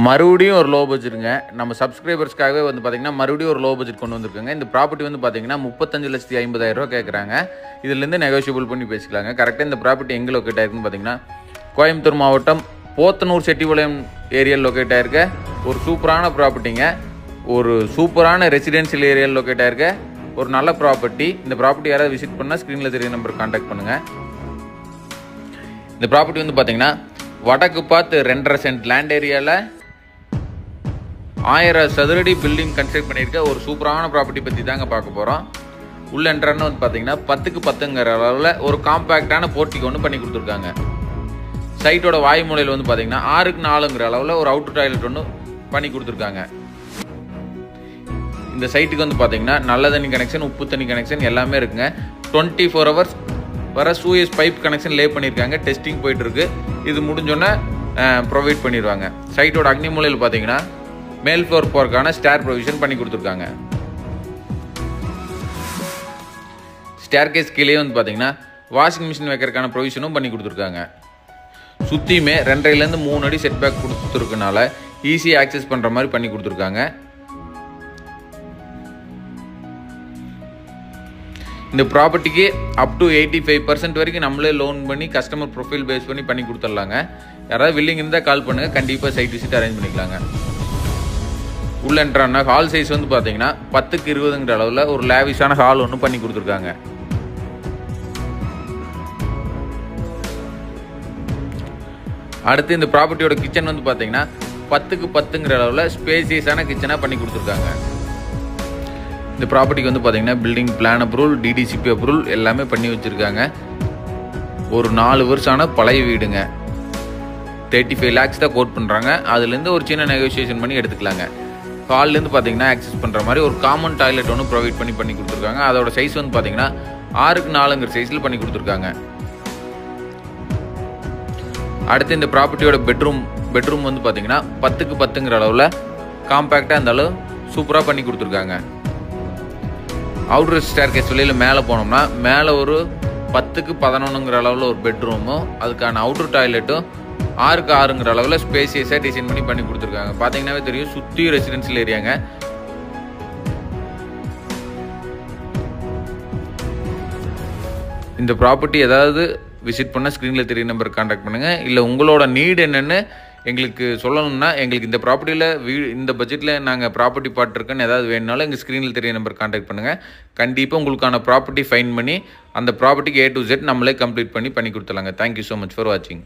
மறுபடியும் ஒரு லோ பட்ஜெட்டுங்க. நம்ம சப்ஸ்கிரைபர்ஸ்க்காகவே வந்து பார்த்தீங்கன்னா, மறுபடியும் ஒரு லோ பட்ஜெட் கொண்டு வந்திருக்காங்க. இந்த ப்ராப்பர்ட்டி வந்து பார்த்தீங்கன்னா, 35,50,000 கேட்குறாங்க. இதுலேருந்து நெகோஷியபிள் பண்ணி பேசிக்கலாங்க. கரெக்டாக இந்த ப்ராப்பர்ட்டி எங்கே லொக்கேட் ஆயிருக்குன்னு பார்த்தீங்கன்னா, கோயம்புத்தூர் மாவட்டம் போத்தனூர் செட்டிபாளையம் ஏரியாவில் லொக்கேட் ஆயிருக்க ஒரு சூப்பரான ப்ராப்பர்ட்டிங்க. ஒரு சூப்பரான ரெசிடென்ஷியல் ஏரியாவில் லொக்கேட் ஆயிருக்க ஒரு நல்ல ப்ராப்பர்ட்டி. இந்த ப்ராப்பர்ட்டி யாராவது விசிட் பண்ணால் ஸ்க்ரீனில் தெரிய நம்பருக்கு கான்டாக்ட் பண்ணுங்கள். இந்த ப்ராப்பர்ட்டி வந்து பார்த்தீங்கன்னா, வடக்கு பார்த்து 2.5 சென்ட் லேண்ட் ஏரியாவில் 1000 சதுரடி பில்டிங் கன்ஸ்ட்ரக்ட் பண்ணியிருக்க ஒரு சூப்பரான ப்ராப்பர்ட்டி பற்றி தாங்க பார்க்க போகிறோம். உள்ள என்ட்ரன்னு வந்து பார்த்தீங்கன்னா 10க்கு 10ங்கிற அளவில் ஒரு காம்பேக்டான போர்ட்டிக்கு ஒன்று பண்ணி கொடுத்துருக்காங்க. சைட்டோட வாயு மூலையில் வந்து பார்த்தீங்கன்னா 6க்கு 4ங்கிற அளவில் ஒரு அவுட்டர் டாய்லெட் ஒன்று பண்ணி கொடுத்துருக்காங்க. இந்த சைட்டுக்கு வந்து பார்த்தீங்கன்னா நல்ல தண்ணி கனெக்ஷன், உப்பு தண்ணி கனெக்ஷன் எல்லாமே இருக்குங்க. 24 ஹவர்ஸ் வர சூயஸ் பைப் கனெக்ஷன் லே பண்ணியிருக்காங்க. டெஸ்டிங் போயிட்டு இருக்கு. இது முடிஞ்சோன்னே ப்ரொவைட் பண்ணிடுவாங்க. சைட்டோட அக்னி மூலையில் பார்த்தீங்கன்னா மேல் ஃப்ளோர் போறதுக்கான ஸ்டேர் ப்ரொவிஷன் பண்ணி கொடுத்துருக்காங்க. ஸ்டேர் கேஸ் கீழே வந்து பார்த்தீங்கன்னா வாஷிங் மிஷின் வைக்கிறதுக்கான ப்ரொவிஷனும் பண்ணி கொடுத்துருக்காங்க. சுற்றியுமே 2.5லேருந்து 3 அடி செட் பேக் கொடுத்துருக்கனால ஈஸியாக ஆக்சஸ் பண்ணுற மாதிரி பண்ணி கொடுத்துருக்காங்க. இந்த ப்ராப்பர்ட்டிக்கு அப் டு 85% வரைக்கும் நம்மளே லோன் பண்ணி கஸ்டமர் ப்ரொஃபைல் பேஸ் பண்ணி கொடுத்துடலாங்க. யாராவது வில்லிங் இருந்தால் கால் பண்ணுங்கள். கண்டிப்பாக சைட் விசிட் அரேஞ்ச் பண்ணிக்கலாங்க. உள்ள என்ட்ரான ஹால் சைஸ் வந்து பார்த்தீங்கன்னா 10க்கு 20ங்கிற அளவில் ஒரு லேவிஷான ஹால் ஒன்று பண்ணி கொடுத்துருக்காங்க. அடுத்து இந்த ப்ராப்பர்ட்டியோட கிச்சன் வந்து பார்த்தீங்கன்னா 10க்கு 10ங்கிற அளவில் ஸ்பேசியஸான கிச்சனாக பண்ணி கொடுத்துருக்காங்க. இந்த ப்ராப்பர்ட்டிக்கு வந்து பார்த்தீங்கன்னா building plan approval, DTCP approval எல்லாமே பண்ணி வச்சுருக்காங்க. ஒரு 4 வருஷமான பழைய வீடுங்க. 35 lakhs தான் கோட் பண்ணுறாங்க. அதுலேருந்து ஒரு சின்ன நெகோசியேஷன் பண்ணி எடுத்துக்கலாங்க. ஹால்லேருந்து பார்த்தீங்கன்னா ஆக்சஸ் பண்ணுற மாதிரி ஒரு காமன் டாய்லெட் ஒன்று ப்ரொவைட் பண்ணி கொடுத்துருக்காங்க. அதோட சைஸ் வந்து பார்த்தீங்கன்னா 6க்கு 4ங்கிற சைஸில் பண்ணி கொடுத்துருக்காங்க. அடுத்து இந்த ப்ராப்பர்ட்டியோட பெட்ரூம் வந்து பார்த்தீங்கன்னா 10க்கு 10ங்கிற அளவில் காம்பேக்டாக இருந்தாலும் சூப்பராக பண்ணி கொடுத்துருக்காங்க. அவுட்டர் ஸ்டேர் கேஸ் வெளியில் மேலே போனோம்னா மேலே ஒரு 10க்கு 11ங்கிற அளவில் ஒரு பெட்ரூமும் அதுக்கான அவுட்டர் டாய்லெட்டும் 6க்கு 6ங்கிற அளவில் ஸ்பேசியஸாக டிசைன் பண்ணி கொடுத்துருக்காங்க. பார்த்தீங்கன்னாவே தெரியும், சுற்றி ரெசிடென்ஷியல் ஏரியாங்க. இந்த ப்ராப்பர்ட்டி ஏதாவது விசிட் பண்ணால் ஸ்க்ரீனில் தெரிய நம்பருக்கு கான்டாக்ட் பண்ணுங்கள். இல்லை உங்களோட நீடு என்னென்னு எங்களுக்கு சொல்லணும்னா, எங்களுக்கு இந்த ப்ராப்பர்ட்டியில் இந்த பட்ஜெட்டில் நாங்கள் ப்ராப்பர்ட்டி பார்த்துருக்கேன்னு ஏதாவது வேணுனாலும் எங்கள் ஸ்க்ரீனில் தெரிய நம்பருக்கு கான்டாக்ட் பண்ணுங்கள். கண்டிப்பாக உங்களுக்கான ப்ராப்பர்ட்டி ஃபைன் பண்ணி அந்த ப்ராப்பர்ட்டிக்கு A to Z நம்மளே கம்ப்ளீட் பண்ணி கொடுத்துலாங்க. தேங்க்யூ ஸோ மச் ஃபார் வாட்சிங்.